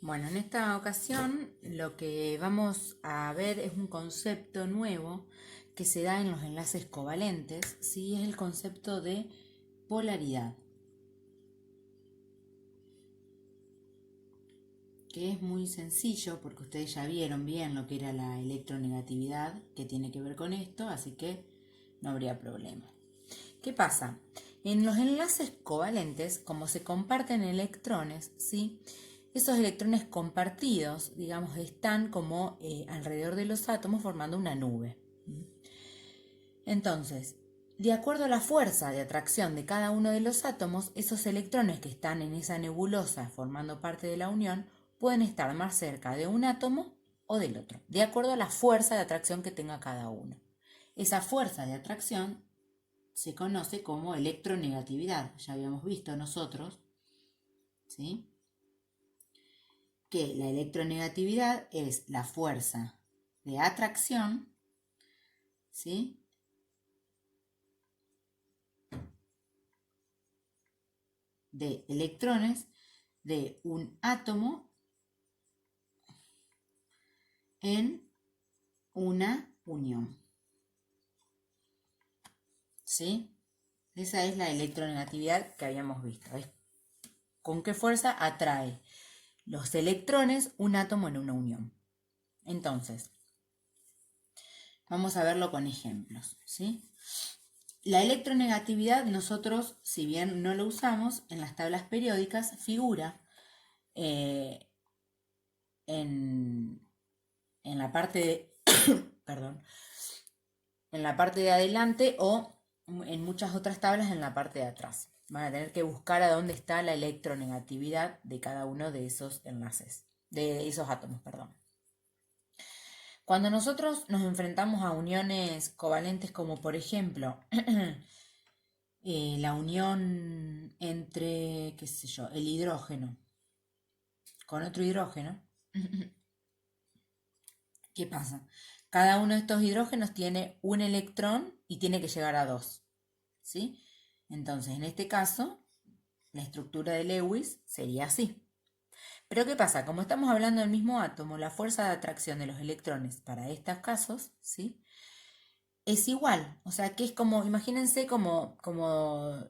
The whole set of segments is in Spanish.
Bueno, en esta ocasión lo que vamos a ver es un concepto nuevo que se da en los enlaces covalentes, ¿sí? Es el concepto de polaridad, que es muy sencillo porque ustedes ya vieron bien lo que era la electronegatividad que tiene que ver con esto, así que no habría problema. ¿Qué pasa? En los enlaces covalentes, como se comparten electrones, ¿sí? Esos electrones compartidos, digamos, están como alrededor de los átomos formando una nube. Entonces, de acuerdo a la fuerza de atracción de cada uno de los átomos, esos electrones que están en esa nebulosa formando parte de la unión pueden estar más cerca de un átomo o del otro, de acuerdo a la fuerza de atracción que tenga cada uno. Esa fuerza de atracción se conoce como electronegatividad. Ya habíamos visto nosotros, ¿sí?, que la electronegatividad es la fuerza de atracción, ¿sí?, de electrones de un átomo en una unión, ¿sí? Esa es la electronegatividad que habíamos visto. ¿Ves? ¿Con qué fuerza atrae los electrones un átomo en una unión? Entonces, vamos a verlo con ejemplos, ¿sí? La electronegatividad nosotros, si bien no lo usamos, en las tablas periódicas figura eh, en, en la parte de, perdón, en la parte de adelante o en muchas otras tablas en la parte de atrás. Van a tener que buscar a dónde está la electronegatividad de cada uno de esos enlaces, de esos átomos, perdón. Cuando nosotros nos enfrentamos a uniones covalentes como por ejemplo la unión entre, qué sé yo, el hidrógeno con otro hidrógeno, ¿qué pasa? Cada uno de estos hidrógenos tiene un electrón y tiene que llegar a dos, ¿sí? Entonces, en este caso, la estructura de Lewis sería así. Pero ¿qué pasa? Como estamos hablando del mismo átomo, la fuerza de atracción de los electrones para estos casos, ¿sí?, es igual. O sea, que es como, imagínense como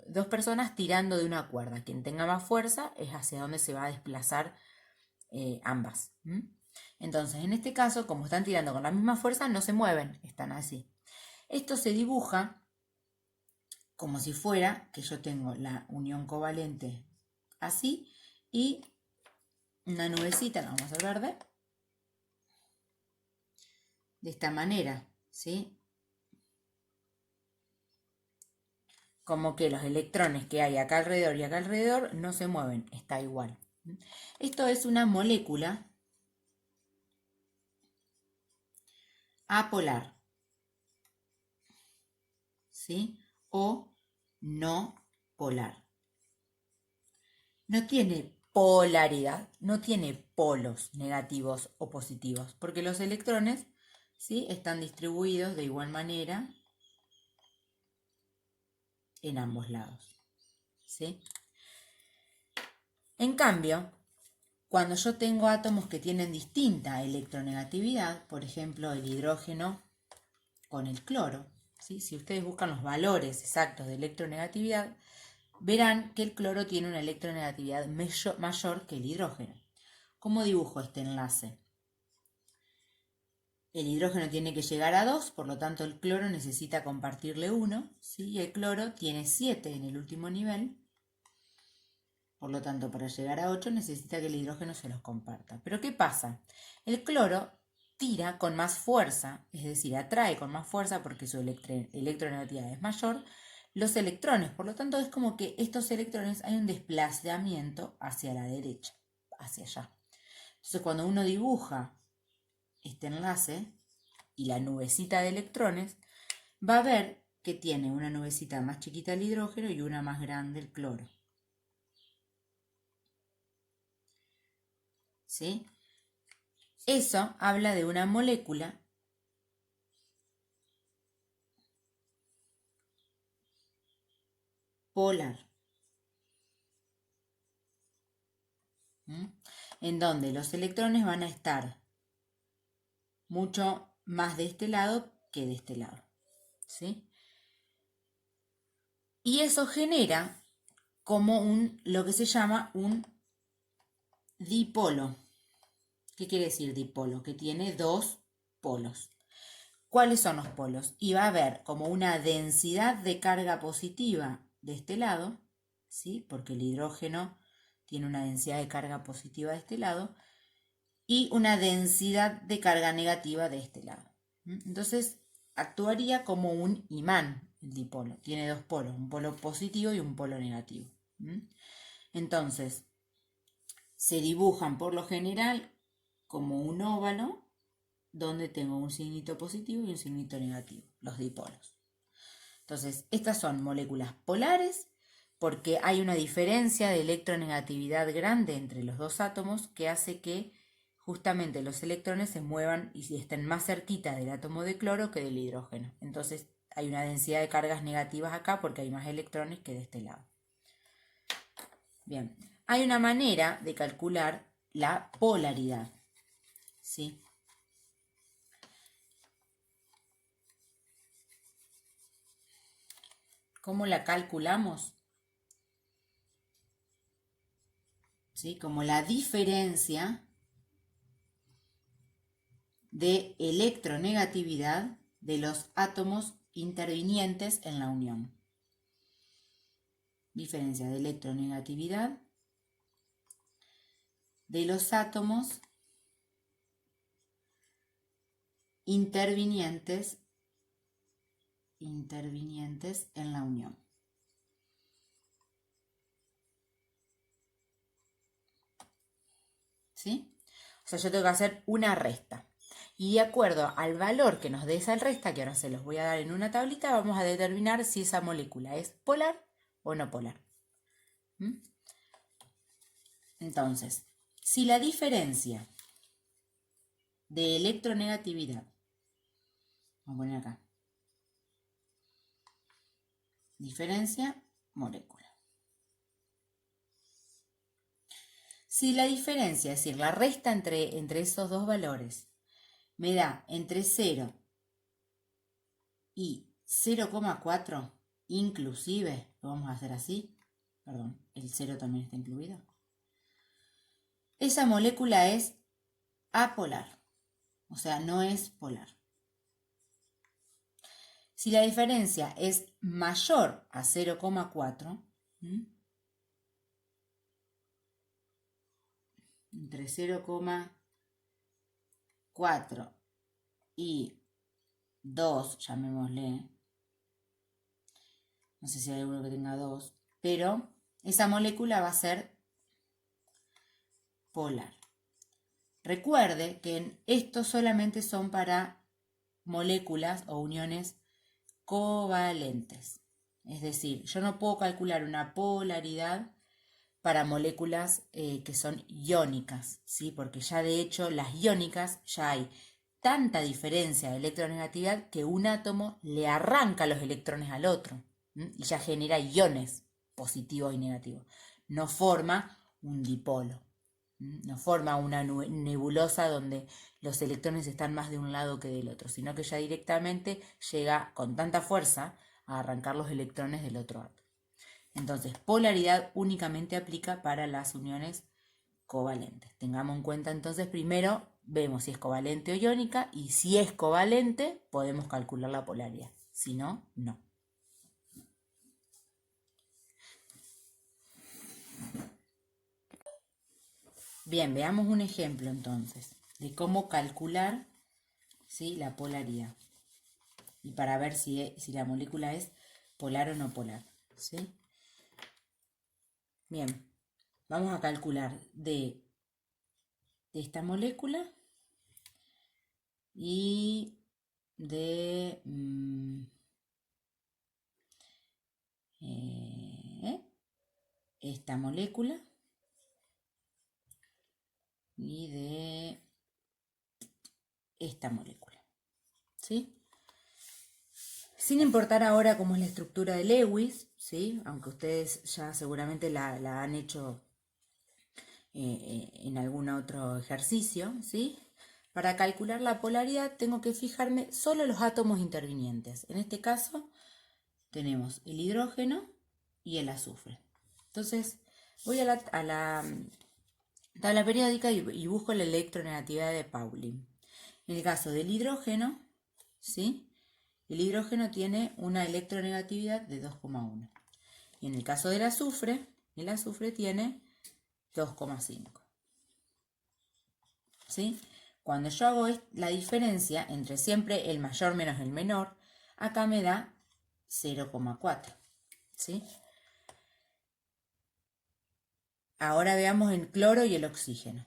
dos personas tirando de una cuerda. Quien tenga más fuerza es hacia donde se va a desplazar ambas. Entonces, en este caso, como están tirando con la misma fuerza, no se mueven, están así. Esto se dibuja como si fuera que yo tengo la unión covalente así y una nubecita, la vamos a hacer verde, de esta manera, ¿sí? Como que los electrones que hay acá alrededor y acá alrededor no se mueven, está igual. Esto es una molécula apolar, ¿sí? O no polar. No tiene polaridad, no tiene polos negativos o positivos, porque los electrones, ¿sí?, están distribuidos de igual manera en ambos lados, ¿sí? En cambio, cuando yo tengo átomos que tienen distinta electronegatividad, por ejemplo, el hidrógeno con el cloro, ¿sí?, si ustedes buscan los valores exactos de electronegatividad, verán que el cloro tiene una electronegatividad mayor que el hidrógeno. ¿Cómo dibujo este enlace? El hidrógeno tiene que llegar a 2, por lo tanto el cloro necesita compartirle 1, ¿sí? Y el cloro tiene 7 en el último nivel, por lo tanto para llegar a 8 necesita que el hidrógeno se los comparta. Pero ¿qué pasa? El cloro tira con más fuerza, es decir, atrae con más fuerza porque su electronegatividad es mayor, los electrones. Por lo tanto es como que estos electrones hay un desplazamiento hacia la derecha, hacia allá. Entonces cuando uno dibuja este enlace y la nubecita de electrones, va a ver que tiene una nubecita más chiquita el hidrógeno y una más grande el cloro. ¿Sí? Eso habla de una molécula polar. en donde los electrones van a estar mucho más de este lado que de este lado, ¿sí? Y eso genera como lo que se llama un dipolo. ¿Qué quiere decir dipolo? Que tiene dos polos. ¿Cuáles son los polos? Y va a haber como una densidad de carga positiva de este lado, ¿sí? Porque el hidrógeno tiene una densidad de carga positiva de este lado y una densidad de carga negativa de este lado. Entonces, actuaría como un imán el dipolo. Tiene dos polos, un polo positivo y un polo negativo. Entonces, se dibujan por lo general como un óvalo donde tengo un signito positivo y un signito negativo, los dipolos. Entonces, estas son moléculas polares porque hay una diferencia de electronegatividad grande entre los dos átomos que hace que justamente los electrones se muevan y estén más cerquita del átomo de cloro que del hidrógeno. Entonces, hay una densidad de cargas negativas acá porque hay más electrones que de este lado. Bien, hay una manera de calcular la polaridad, ¿sí? ¿Cómo la calculamos? ¿Sí? Como la diferencia de electronegatividad de los átomos intervinientes en la unión. Diferencia de electronegatividad de los átomos intervinientes en la unión. ¿Sí? O sea, yo tengo que hacer una resta. Y de acuerdo al valor que nos dé esa resta, que ahora se los voy a dar en una tablita, vamos a determinar si esa molécula es polar o no polar. Entonces, si la diferencia de electronegatividad, vamos a poner acá, diferencia, molécula. Si la diferencia, es decir, la resta entre esos dos valores, me da entre 0 y 0,4, inclusive, lo vamos a hacer así, perdón, el 0 también está incluido, esa molécula es apolar, o sea, no es polar. Si la diferencia es mayor a 0,4, entre 0,4 y 2, llamémosle, no sé si hay alguno que tenga 2, pero esa molécula va a ser polar. Recuerde que estos solamente son para moléculas o uniones covalentes. Es decir, yo no puedo calcular una polaridad para moléculas que son iónicas, ¿sí? Porque ya de hecho las iónicas ya hay tanta diferencia de electronegatividad que un átomo le arranca los electrones al otro y ya genera iones positivos y negativos. No forma un dipolo, no forma una nebulosa donde los electrones están más de un lado que del otro, sino que ya directamente llega con tanta fuerza a arrancar los electrones del otro átomo. Entonces, polaridad únicamente aplica para las uniones covalentes. Tengamos en cuenta entonces, primero vemos si es covalente o iónica y si es covalente podemos calcular la polaridad, si no, no. Bien, veamos un ejemplo entonces de cómo calcular, ¿sí?, la polaridad y para ver si la molécula es polar o no polar, ¿sí? Bien, vamos a calcular de esta molécula y de esta molécula y de esta molécula, ¿sí? Sin importar ahora cómo es la estructura de Lewis, ¿sí? Aunque ustedes ya seguramente la han hecho en algún otro ejercicio, ¿sí? Para calcular la polaridad tengo que fijarme solo los átomos intervinientes. En este caso tenemos el hidrógeno y el azufre. Entonces voy a la tabla periódica y busco la electronegatividad de Pauling. En el caso del hidrógeno, ¿sí? El hidrógeno tiene una electronegatividad de 2,1. Y en el caso del azufre, el azufre tiene 2,5. ¿Sí? Cuando yo hago la diferencia entre siempre el mayor menos el menor, acá me da 0,4. ¿Sí? Ahora veamos el cloro y el oxígeno.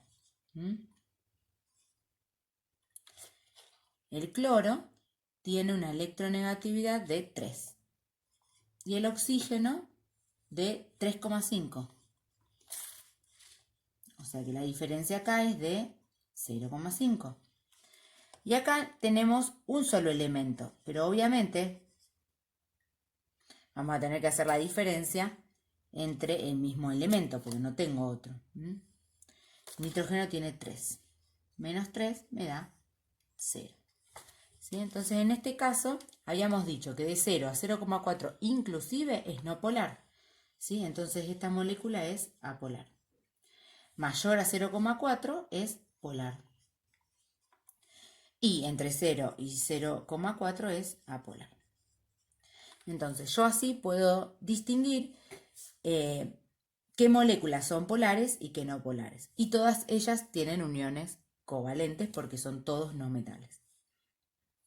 El cloro tiene una electronegatividad de 3 y el oxígeno de 3,5. O sea que la diferencia acá es de 0,5. Y acá tenemos un solo elemento, pero obviamente vamos a tener que hacer la diferencia entre el mismo elemento, porque no tengo otro. Nitrógeno tiene 3. Menos 3 me da 0. ¿Sí? Entonces, en este caso, habíamos dicho que de 0 a 0,4 inclusive es no polar. ¿Sí? Entonces, esta molécula es apolar. Mayor a 0,4 es polar. Y entre 0 y 0,4 es apolar. Entonces, yo así puedo distinguir qué moléculas son polares y qué no polares. Y todas ellas tienen uniones covalentes porque son todos no metales.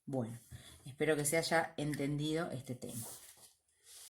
Bueno, espero que se haya entendido este tema.